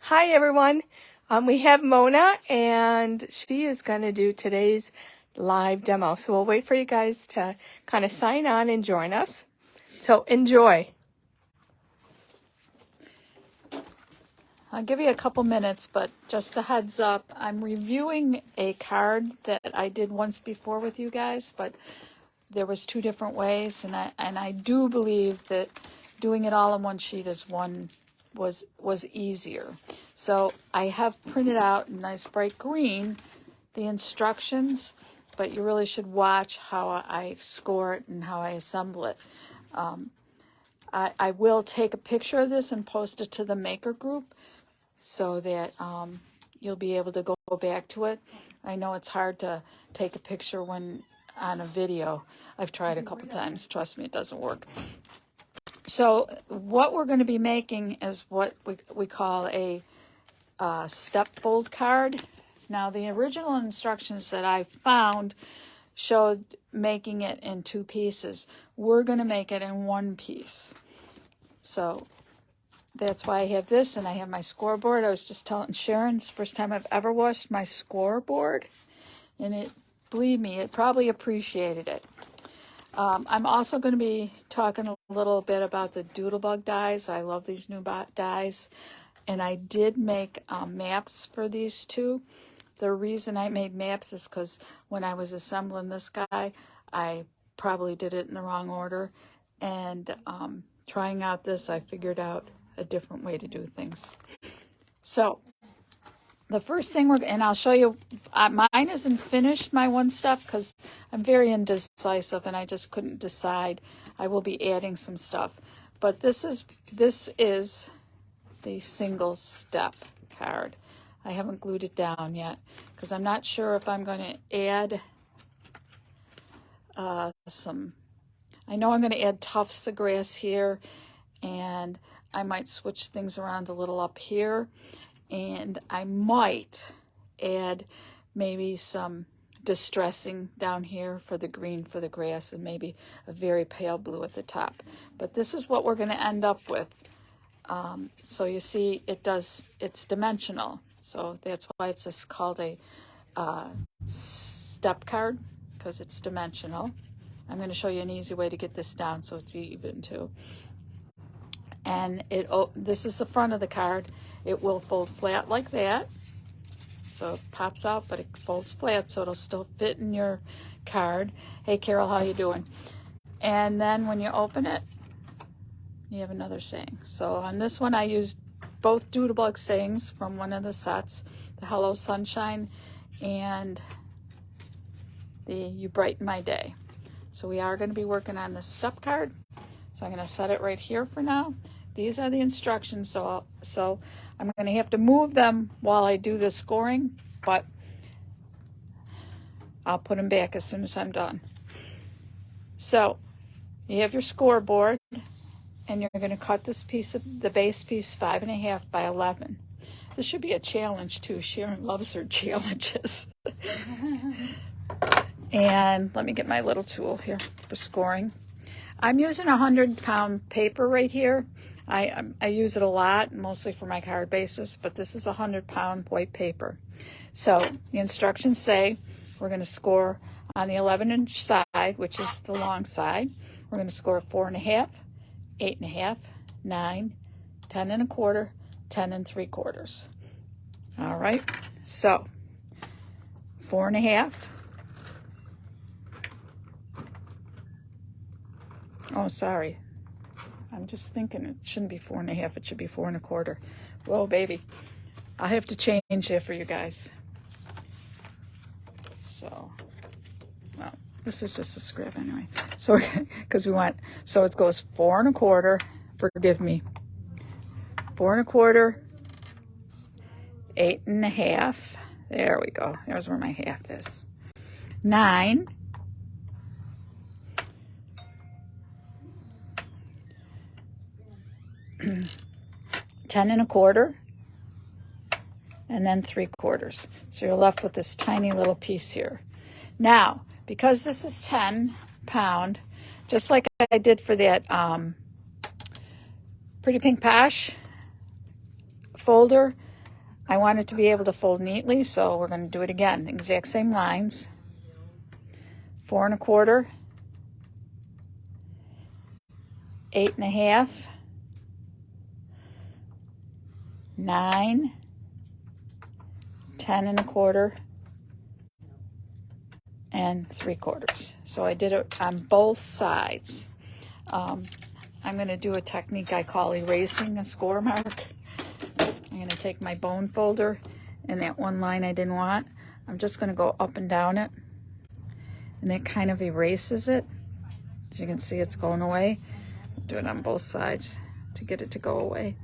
Hi everyone. We have Mona and she is going to do today's live demo. So we'll wait for you guys to kind of sign on and join us. So enjoy. I'll give you a couple minutes, but just a heads up, I'm reviewing a card that I did once before with you guys, but there was two different ways, and I do believe that doing it all in one sheet as one was easier. So I have printed out in nice bright green the instructions, but you really should watch how I score it and how I assemble it. I will take a picture of this and post it to the maker group so that you'll be able to go back to it. I know it's hard to take a picture when on a video. I've tried a couple times. Trust me, it doesn't work. So what we're going to be making is what we call a step fold card. Now, the original instructions that I found showed making it in two pieces. We're going to make it in one piece. So that's why I have this, and I have my scoreboard. I was just telling Sharon, it's the first time I've ever washed my scoreboard, and it, believe me, it probably appreciated it. I'm also going to be talking a little bit about the Doodlebug dies. I love these new dies, and I did make maps for these two. The reason I made maps is because when I was assembling this guy, I probably did it in the wrong order, and trying out this, I figured out a different way to do things. So the first thing and I'll show you, mine isn't finished, my one step, because I'm very indecisive and I just couldn't decide. I will be adding some stuff, but this is the single step card. I haven't glued it down yet because I'm not sure if I'm going to add I know I'm going to add tufts of grass here, and I might switch things around a little up here, and I might add maybe some distressing down here for the green for the grass, and maybe a very pale blue at the top. But this is what we're going to end up with. So you see, it's dimensional. So that's why it's called a step card, because it's dimensional. I'm going to show you an easy way to get this down so it's even too. And this is the front of the card. It will fold flat like that. So it pops out, but it folds flat, so it'll still fit in your card. Hey, Carol, how you doing? And then when you open it, you have another saying. So on this one, I used both Doodlebug sayings from one of the sets, the Hello Sunshine and the You Brighten My Day. So we are going to be working on the step card. So I'm going to set it right here for now. These are the instructions, so I'm going to have to move them while I do the scoring, but I'll put them back as soon as I'm done. So you have your scoreboard, and you're going to cut this piece of the base piece 5.5 by 11. This should be a challenge too. Sharon loves her challenges. And let me get my little tool here for scoring. I'm using 100-pound paper right here. I use it a lot, mostly for my card bases, but this is 100-pound white paper. So the instructions say we're going to score on the 11-inch side, which is the long side. We're going to score 4.5, 8.5, 9, 10 1/4, 10 3/4. All right, so 4.5. Oh, sorry. I'm just thinking it shouldn't be 4.5. It should be 4 1/4. Whoa, baby. I'll have to change it for you guys. So, well, this is just a script anyway. So, because so it goes 4 1/4. Forgive me. 4 1/4. 8.5. There we go. There's where my half is. 9. 10 1/4, and then 3/4. So you're left with this tiny little piece here. Now, because this is 10-pound, just like I did for that Pretty Pink Posh folder, I want it to be able to fold neatly, so we're going to do it again. Exact same lines. 4 1/4, 8 1/2, 9, 10 1/4, and 3/4. So I did it on both sides. I'm going to do a technique I call erasing a score mark. I'm going to take my bone folder and that one line I didn't want. I'm just going to go up and down it, and that kind of erases it. As you can see, it's going away. Do it on both sides to get it to go away.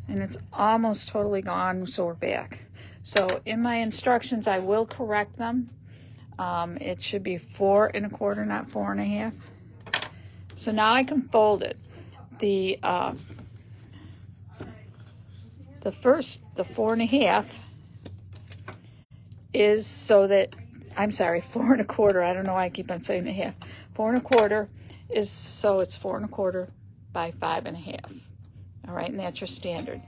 And it's almost totally gone, so we're back. So in my instructions, I will correct them. It should be 4 1/4, not 4 1/2. So now I can fold it. The 4 1/2 is so that, I'm sorry, 4 1/4. I don't know why I keep on saying 1/2. 4 1/4 is so it's 4 1/4 by 5 1/2. All right, and that's your standard.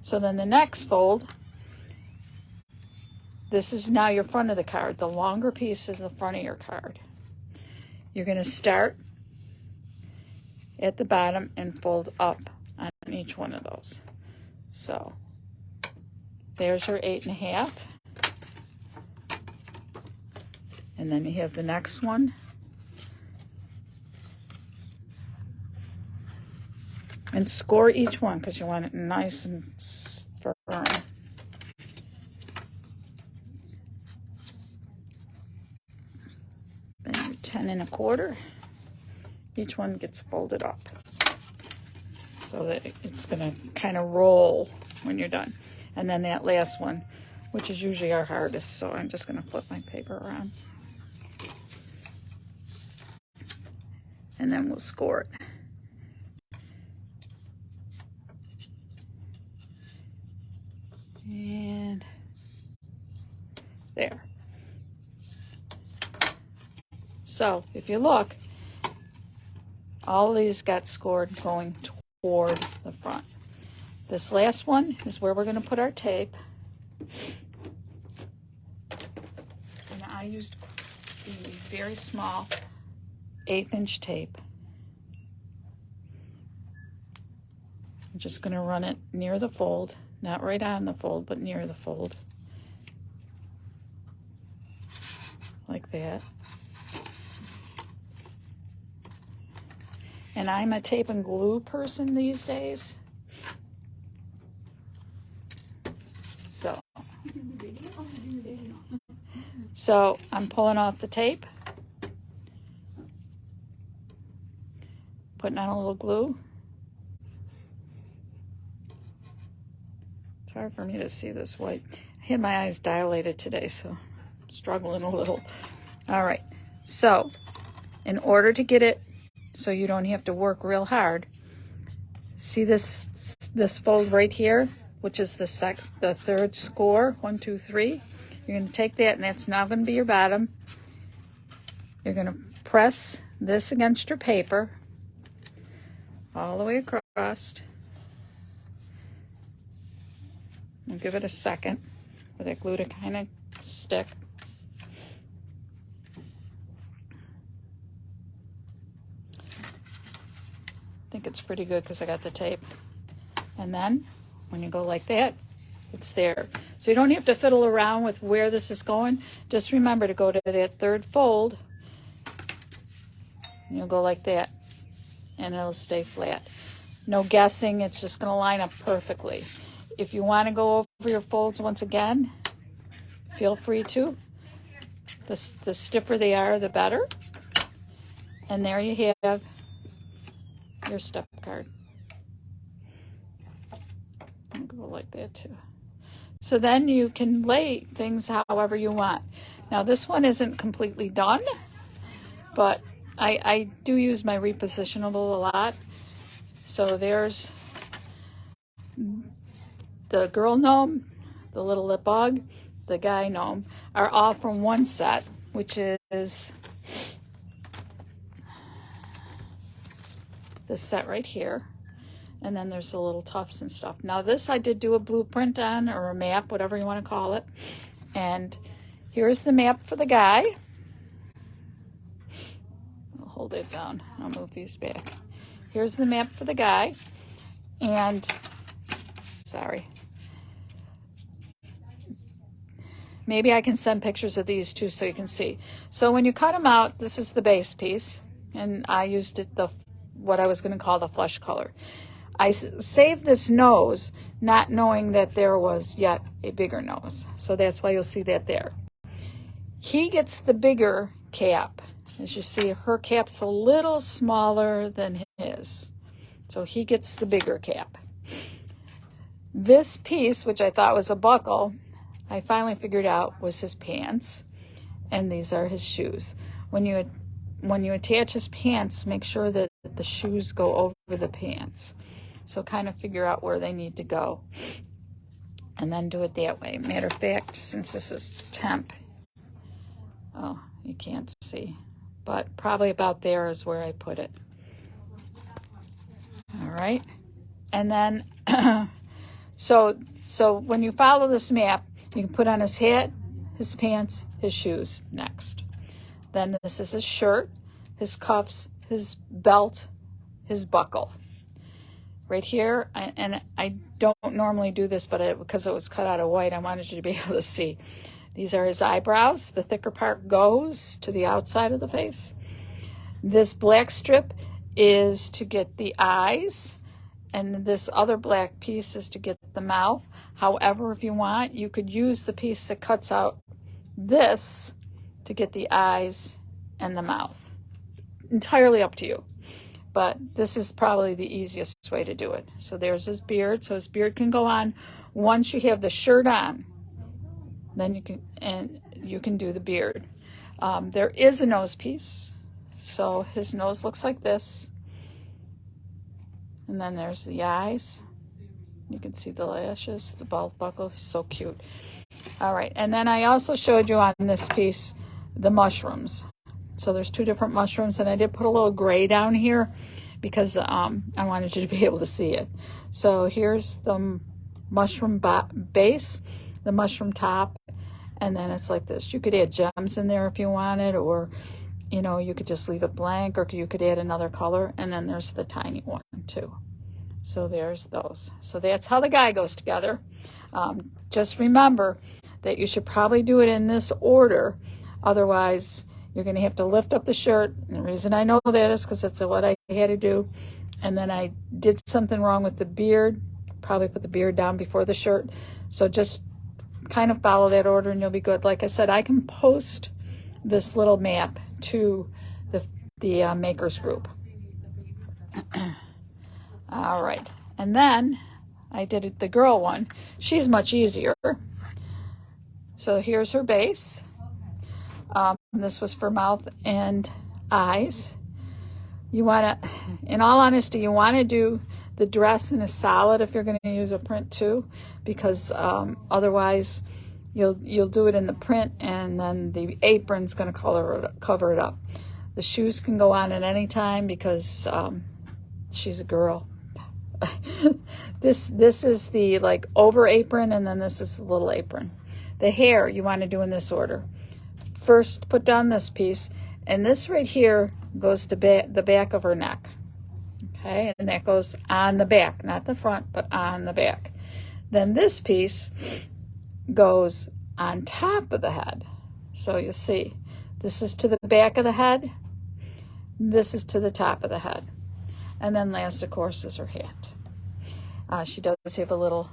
So then the next fold, this is now your front of the card. The longer piece is the front of your card. You're going to start at the bottom and fold up on each one of those. So there's your 8 1/2. And then you have the next one. And score each one because you want it nice and firm. Then your 10 1/4. Each one gets folded up so that it's going to kind of roll when you're done. And then that last one, which is usually our hardest, so I'm just going to flip my paper around. And then we'll score it. And there. So if you look, all of these got scored going toward the front. This last one is where we're going to put our tape. And I used the very small 1/8 inch tape. I'm just going to run it near the fold, not right on the fold, but near the fold. Like that. And I'm a tape and glue person these days. So I'm pulling off the tape, putting on a little glue. It's hard for me to see this white. I had my eyes dilated today, so I'm struggling a little. All right, so in order to get it so you don't have to work real hard, see this fold right here, which is the third score, 1, 2, 3. You're going to take that, and that's now going to be your bottom. You're going to press this against your paper all the way across. We'll give it a second for that glue to kind of stick. I think it's pretty good because I got the tape. And then when you go like that, it's there. So you don't have to fiddle around with where this is going. Just remember to go to that third fold. And you'll go like that, and it'll stay flat. No guessing, it's just going to line up perfectly. If you want to go over your folds once again, feel free to. The stiffer they are, the better. And there you have your step card. I'll go like that too. So then you can lay things however you want. Now this one isn't completely done, but I do use my repositionable a lot. So there's the girl gnome, the little lip bug, the guy gnome are all from one set, which is this set right here. And then there's the little tufts and stuff. Now this I did do a blueprint on, or a map, whatever you want to call it. And here's the map for the guy. I'll hold it down. I'll move these back. Here's the map for the guy. And, sorry. Maybe I can send pictures of these too so you can see. So when you cut them out, this is the base piece. And I used it, what I was going to call the flesh color. I saved this nose not knowing that there was yet a bigger nose. So that's why you'll see that there. He gets the bigger cap. As you see, her cap's a little smaller than his. So he gets the bigger cap. This piece, which I thought was a buckle, I finally figured out was his pants. And these are his shoes. When you attach his pants, make sure that the shoes go over the pants. So kind of figure out where they need to go. And then do it that way. Matter of fact, since this is temp, oh, you can't see. But probably about there is where I put it. All right. And then, so when you follow this map, you can put on his hat, his pants, his shoes next. Then this is his shirt, his cuffs, his belt, his buckle. Right here, and I don't normally do this, but because it was cut out of white, I wanted you to be able to see. These are his eyebrows. The thicker part goes to the outside of the face. This black strip is to get the eyes, and this other black piece is to get the mouth. However, if you want, you could use the piece that cuts out this to get the eyes and the mouth. Entirely up to you. But this is probably the easiest way to do it. So there's his beard. So his beard can go on once you have the shirt on. Then you can do the beard. There is a nose piece. So his nose looks like this. And then there's the eyes. You can see the lashes, the belt buckle. It's so cute. All right. And then I also showed you on this piece the mushrooms. So there's two different mushrooms, and I did put a little gray down here because I wanted you to be able to see it. So here's the mushroom base, the mushroom top, and then it's like this. You could add gems in there if you wanted, or you could just leave it blank, or you could add another color, and then there's the tiny one too. So there's those. So that's how the guy goes together. Just remember that you should probably do it in this order, otherwise you're going to have to lift up the shirt. And the reason I know that is because that's what I had to do. And then I did something wrong with the beard. Probably put the beard down before the shirt. So just kind of follow that order and you'll be good. Like I said, I can post this little map to the makers group. All right. And then I did the girl one. She's much easier. So here's her base. This was for mouth and eyes. You want to, in all honesty, you want to do the dress in a solid if you're going to use a print too, because otherwise you'll do it in the print and then the apron's going to cover it up. The shoes can go on at any time because she's a girl. This is the like over apron, and then this is the little apron. The hair you want to do in this order. First put down this piece, and this right here goes to the back of her neck. Okay, and that goes on the back, not the front, but on the back. Then this piece goes on top of the head. So you'll see, this is to the back of the head, this is to the top of the head. And then last, of course, is her hat. She does have a little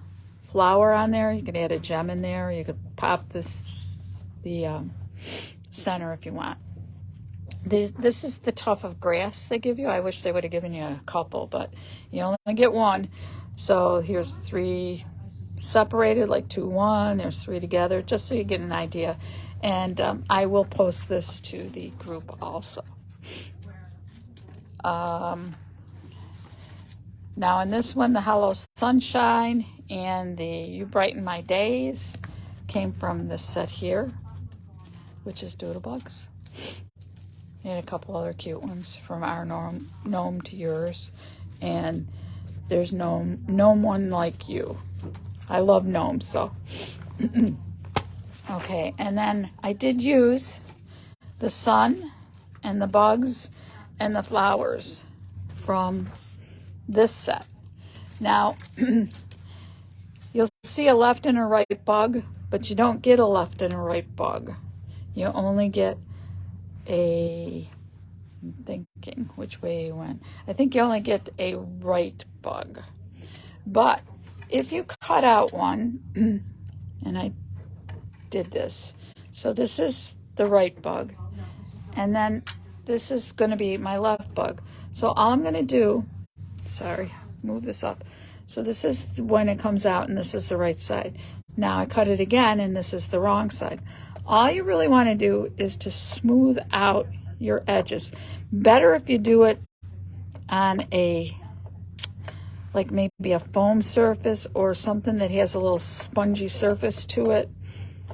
flower on there. You can add a gem in there. You could pop the center if you want. This is the tuft of grass they give you. I wish they would have given you a couple, but you only get one. So here's 3 separated, like 2, 1. There's 3 together, just so you get an idea. And I will post this to the group also. Now in this one, the Hello Sunshine and the You Brighten My Days came from this set here, which is Doodlebugs. And a couple other cute ones from our gnome to yours. And There's no one like you. I love gnomes, so. Okay, and then I did use the sun and the bugs and the flowers from this set. Now, you'll see a left and a right bug, but you don't get a left and a right bug. You only get I'm thinking which way you went. I think you only get a right bug. But if you cut out one, and I did this, so this is the right bug, and then this is going to be my left bug. So all I'm going to do, move this up. So this is when it comes out, and this is the right side. Now I cut it again, and this is the wrong side. All you really want to do is to smooth out your edges. Better if you do it on like maybe a foam surface or something that has a little spongy surface to it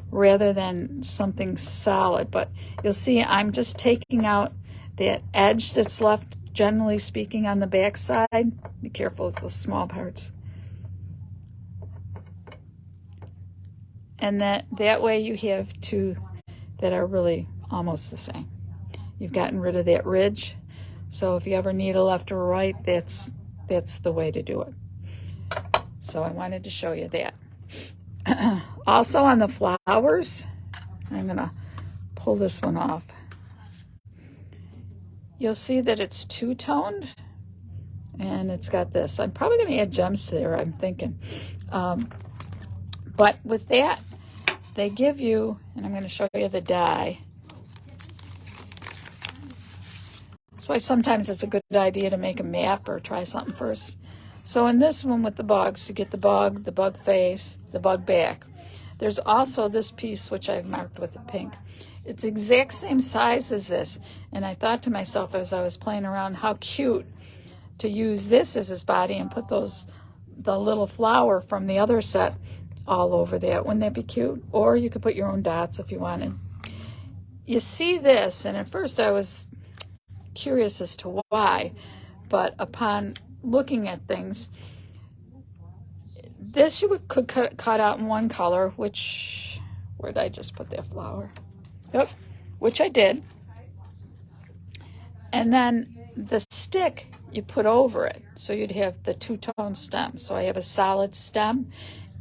rather than something solid. But you'll see I'm just taking out that edge that's left, generally speaking, on the back side. Be careful with the small parts. And that way you have two that are really almost the same. You've gotten rid of that ridge. So if you ever need a left or right, that's the way to do it. So I wanted to show you that. Also on the flowers, I'm going to pull this one off. You'll see that it's two-toned, and it's got this. I'm probably going to add gems to there, I'm thinking. But with that, they give you, and I'm going to show you the die. That's why sometimes it's a good idea to make a map or try something first. So in this one with the bugs, you get the bug face, the bug back. There's also this piece which I've marked with the pink. It's the exact same size as this. And I thought to myself as I was playing around, how cute to use this as his body and put the little flower from the other set all over that. Wouldn't that be cute? Or you could put your own dots if you wanted. You see this, and at first I was curious as to why, but upon looking at things, this you could cut out in one color, which, where did I just put that flower? Yep, which I did. And then the stick you put over it, so you'd have the two-tone stem. So I have a solid stem,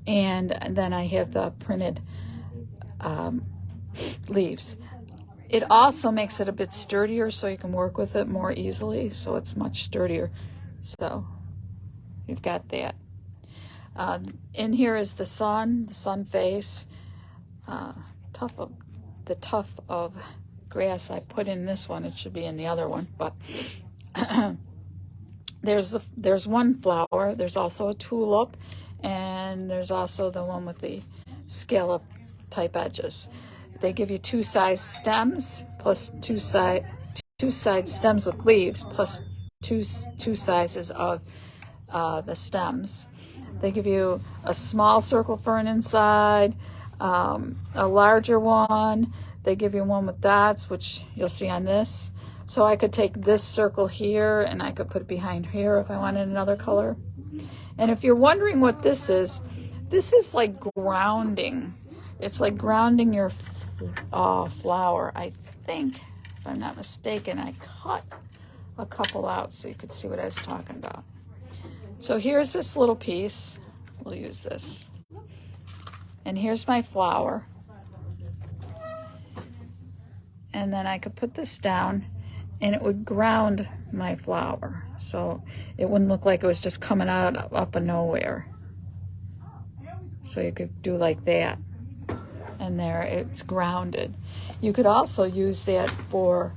and then I have the printed leaves. It also makes it a bit sturdier, so you can work with it more easily, so it's much sturdier. So you've got that. In here is the sun face. The tuft of grass I put in this one. It should be in the other one, but there's one flower. There's also a tulip, and there's also the one with the scallop type edges. They give you two size stems plus two side stems with leaves plus two sizes of the stems. They give you a small circle fern inside, a larger one. They give you one with dots, which you'll see on this. So I could take this circle here and I could put it behind here if I wanted another color. And if you're wondering what this is like grounding. It's like grounding your flower. I think, if I'm not mistaken, I cut a couple out so you could see what I was talking about. So here's this little piece. We'll use this. And here's my flower. And then I could put this down and it would ground my flower. So it wouldn't look like it was just coming out up of nowhere. So you could do like that. And there it's grounded. You could also use that for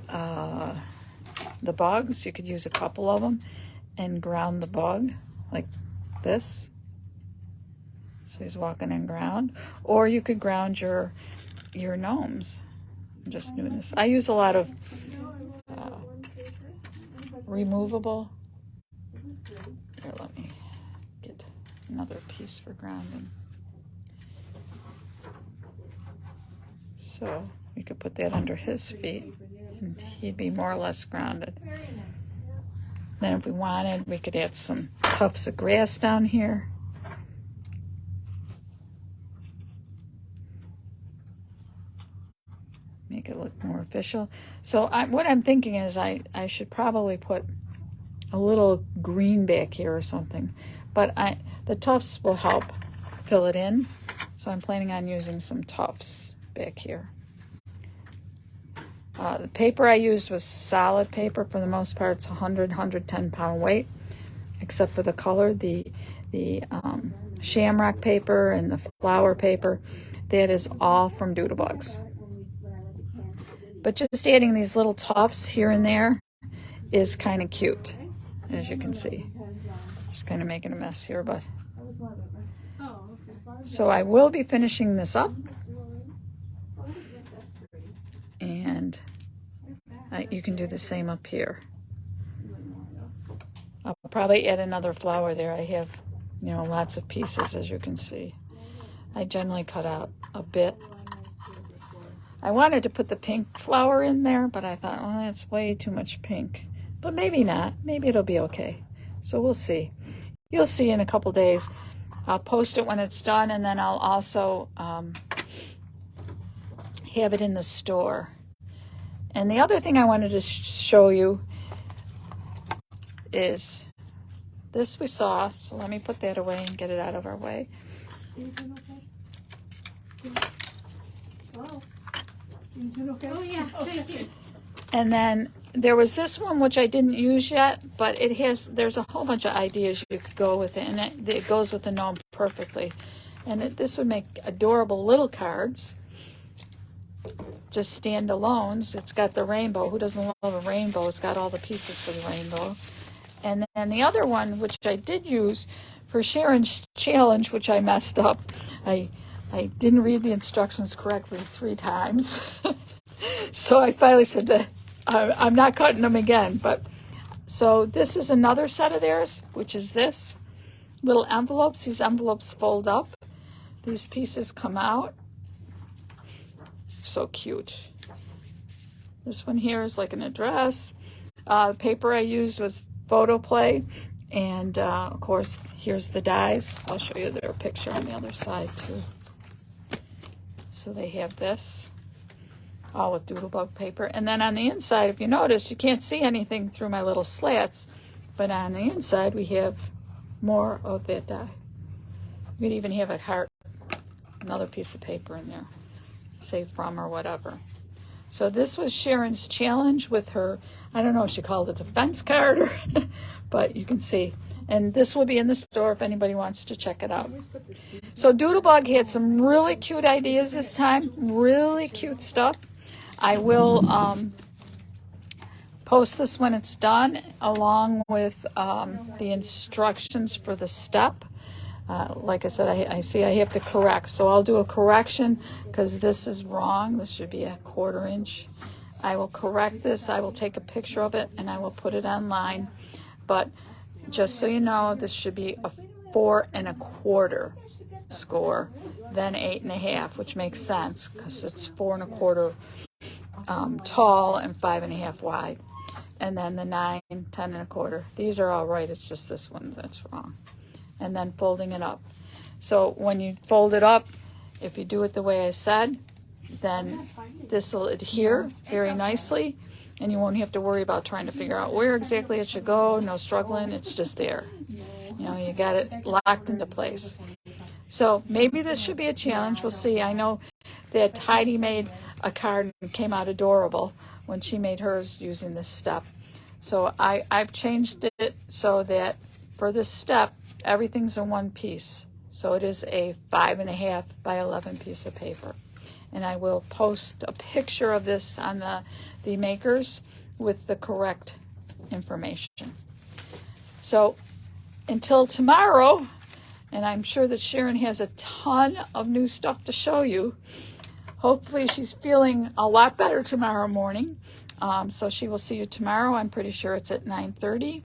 the bugs. You could use a couple of them and ground the bug like this. So he's walking in ground. Or you could ground your gnomes. I'm just doing this. I use a lot of removable. Here, let me get another piece for grounding. So we could put that under his feet and he'd be more or less grounded. Then if we wanted, we could add some tufts of grass down here. Make it look more official. So what I'm thinking is I should probably put a little green back here or something. But the tufts will help fill it in. So I'm planning on using some tufts back here. The paper I used was solid paper. For the most part, it's 110 pound weight, except for the color, the shamrock paper and the flower paper. That is all from Doodlebugs. But just adding these little tufts here and there is kind of cute, as you can see. Just kind of making a mess here, but. So I will be finishing this up. And you can do the same up here. I'll probably add another flower there. I have, lots of pieces, as you can see. I generally cut out a bit. I wanted to put the pink flower in there, but I thought, well, that's way too much pink. But maybe not. Maybe it'll be okay. So we'll see. You'll see in a couple days. I'll post it when it's done, and then I'll also have it in the store. And the other thing I wanted to show you is this we saw. So let me put that away and get it out of our way. Oh yeah, thank you. And then there was this one which I didn't use yet, but there's a whole bunch of ideas you could go with it, and it goes with the gnome perfectly. And this would make adorable little cards, just standalones. It's got the rainbow. Who doesn't love a rainbow? It's got all the pieces for the rainbow. And then the other one, which I did use for Sharon's challenge, which I messed up. I didn't read the instructions correctly 3 times. So I finally said that I'm not cutting them again. But so this is another set of theirs, which is this. Little envelopes. These envelopes fold up. These pieces come out. So cute. This one here is like an address. The paper I used was Photoplay. And of course, here's the dies. I'll show you their picture on the other side too. So they have this, all with Doodlebug paper. And then on the inside, if you notice, you can't see anything through my little slats. But on the inside, we have more of that die. You could even have a heart, another piece of paper in there, say from or whatever. So this was Sharon's challenge with her, I don't know if she called it the fence card, or but you can see. And this will be in the store if anybody wants to check it out. So Doodlebug had some really cute ideas this time, really cute stuff. I will post this when it's done, along with the instructions for the step. Like I said, I see I have to correct. So I'll do a correction because this is wrong. This should be a 1/4 inch. I will correct this. I will take a picture of it and I will put it online. But just so you know, this should be a 4 1/4 score, then 8 1/2, which makes sense because it's 4 1/4 tall and 5 1/2 wide. And then the 9, 10 1/4. These are all right. It's just this one that's wrong. And then folding it up. So when you fold it up, if you do it the way I said, then this will adhere very nicely, and you won't have to worry about trying to figure out where exactly it should go. No struggling. It's just there. You got it locked into place. So maybe this should be a challenge. We'll see. I know that Heidi made a card and came out adorable when she made hers using this step. So I've changed it so that for this step, everything's in one piece. So it is a 5 1/2 by 11 piece of paper. And I will post a picture of this on the makers with the correct information. So until tomorrow, and I'm sure that Sharon has a ton of new stuff to show you. Hopefully she's feeling a lot better tomorrow morning. So she will see you tomorrow. I'm pretty sure it's at 9:30.